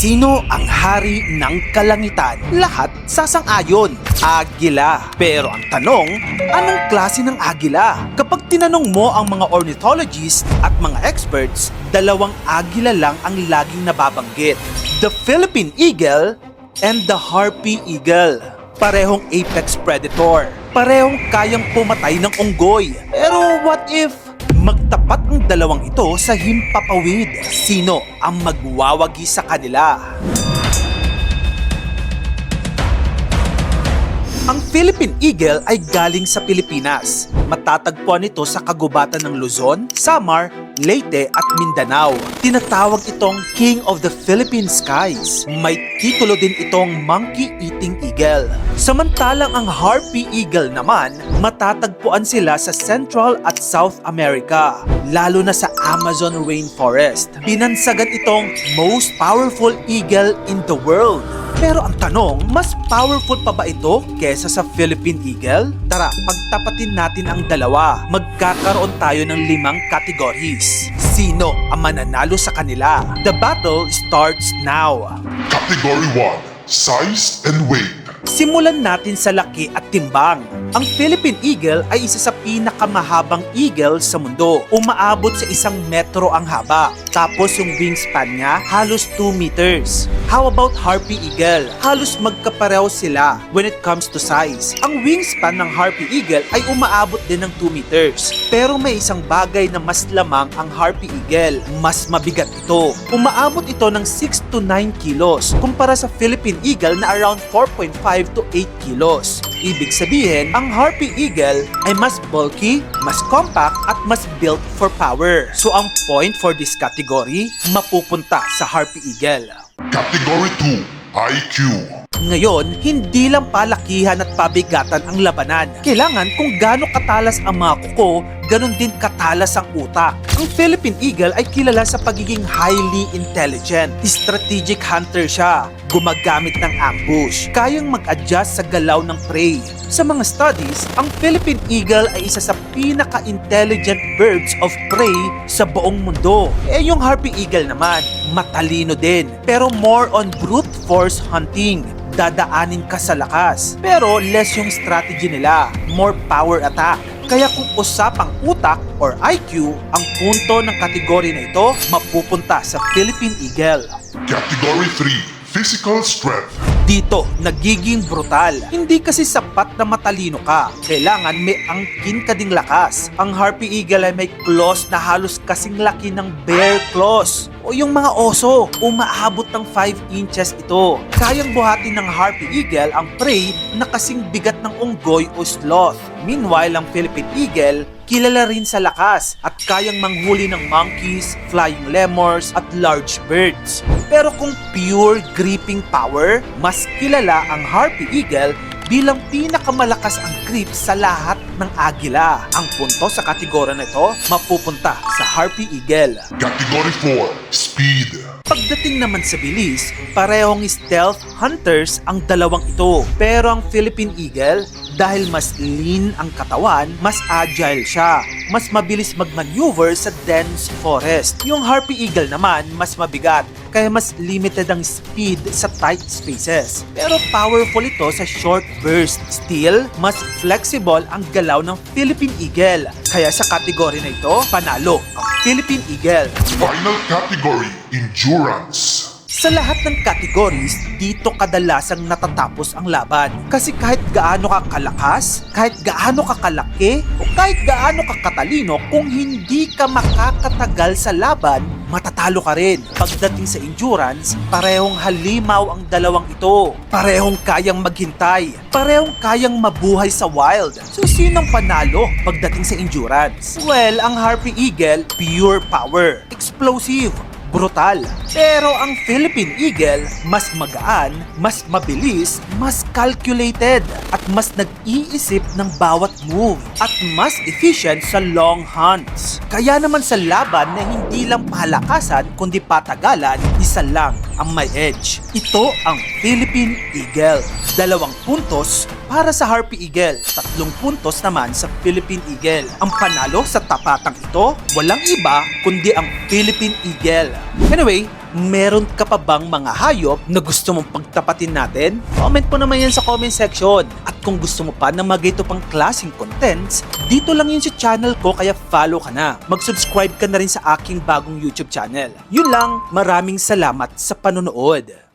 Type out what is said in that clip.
Sino ang hari ng kalangitan? Lahat sasang-ayon, agila. Pero ang tanong, anong klase ng agila? Kapag tinanong mo ang mga ornithologists at mga experts, dalawang agila lang ang laging nababanggit. The Philippine eagle and the harpy eagle. Parehong apex predator. Parehong kayang pumatay ng unggoy. Pero what if magtapat ang dalawang ito sa himpapawid? Sino ang magwawagi sa kanila? Ang Philippine eagle ay galing sa Pilipinas. Matatagpuan ito sa kagubatan ng Luzon, Samar, Leyte at Mindanao. Tinatawag itong King of the Philippine Skies. May titulo din itong monkey-eating eagle. Samantalang ang harpy eagle naman, matatagpuan sila sa Central at South America, lalo na sa Amazon rainforest. Binansagan itong most powerful eagle in the world. Pero ang tanong, mas powerful pa ba ito kesa sa Philippine eagle? Tara, pagtapatin natin ang dalawa. Magkakaroon tayo ng 5 categories. Sino ang mananalo sa kanila? The battle starts now. Category 1. Size and weight. Simulan natin sa laki at timbang. Ang Philippine eagle ay isa sa pinakamahabang eagle sa mundo. Umaabot sa 1 metro ang haba. Tapos yung wingspan niya, halos 2 meters. How about harpy eagle? Halos magkapareho sila when it comes to size. Ang wingspan ng harpy eagle ay umaabot din ng 2 meters. Pero may isang bagay na mas lamang ang harpy eagle. Mas mabigat ito. Umaabot ito ng 6 to 9 kilos kumpara sa Philippine eagle na around 4.5 to 8 kilos. Ibig sabihin, ang harpy eagle ay mas bulky, mas compact at mas built for power. So ang point for this category, mapupunta sa harpy eagle. Category 2. IQ. Ngayon, hindi lang palakihan at pabigatan ang labanan. Kailangan kung gaano katalas ang mga kuko, ganun din katalas ang utak. Ang Philippine eagle ay kilala sa pagiging highly intelligent. Strategic hunter siya. Gumagamit ng ambush. Kayang mag-adjust sa galaw ng prey. Sa mga studies, ang Philippine eagle ay isa sa pinaka-intelligent birds of prey sa buong mundo. Yung harpy eagle naman, matalino din. Pero more on brute force hunting. Dadaanin ka sa lakas. Pero less yung strategy nila. More power attack. Kaya kung usapang utak or IQ, ang punto ng kategory na ito mapupunta sa Philippine eagle. Category 3. Physical strength. Dito, nagiging brutal. Hindi kasi sapat na matalino ka. Kailangan may angkin ka ding lakas. Ang harpy eagle ay may claws na halos kasing laki ng bear claws. O yung mga oso, umaabot ng 5 inches ito. Kayang buhatin ng harpy eagle ang prey na kasing bigat ng unggoy o sloth. Meanwhile, ang Philippine eagle, kilala rin sa lakas at kayang manghuli ng monkeys, flying lemurs at large birds. Pero kung pure gripping power, mas kilala ang harpy eagle bilang pinakamalakas ang grip sa lahat ng agila. Ang punto sa kategorya na ito mapupunta sa harpy eagle. Category 4. Speed. Pagdating naman sa bilis, parehong stealth hunters ang dalawang ito. Pero ang Philippine eagle, dahil mas lean ang katawan, mas agile siya. Mas mabilis mag-maneuver sa dense forest. Yung harpy eagle naman, mas mabigat. Kaya mas limited ang speed sa tight spaces. Pero powerful ito sa short burst. Still, mas flexible ang galaw ng Philippine eagle. Kaya sa kategory na ito, panalo ang Philippine eagle. Final category. Endurance. Sa lahat ng categories, dito kadalasang natatapos ang laban. Kasi kahit gaano ka kalakas, kahit gaano ka kalaki, o kahit gaano ka katalino, kung hindi ka makakatagal sa laban, matatalo ka rin. Pagdating sa endurance, parehong halimaw ang dalawang ito. Parehong kayang maghintay. Parehong kayang mabuhay sa wild. So sinong panalo pagdating sa endurance? Well, ang harpy eagle, pure power. Explosive. Brutal. Pero ang Philippine eagle, mas magaan, mas mabilis, mas calculated, at mas nag-iisip ng bawat move, at mas efficient sa long hunts. Kaya naman sa laban na hindi lang palakasan kundi patagalan, isa lang ang may edge. Ito ang Philippine Eagle. 2 puntos para sa Harpy Eagle, 3 puntos naman sa Philippine Eagle. Ang panalo sa tapatang ito, walang iba kundi ang Philippine Eagle. Anyway, meron ka pa bang mga hayop na gusto mong pagtapatin natin? Comment mo naman yan sa comment section. At kung gusto mo pa na magito pang klaseng contents, dito lang yun sa channel ko kaya follow ka na. Mag-subscribe ka na rin sa aking bagong YouTube channel. Yun lang, maraming salamat sa panonood.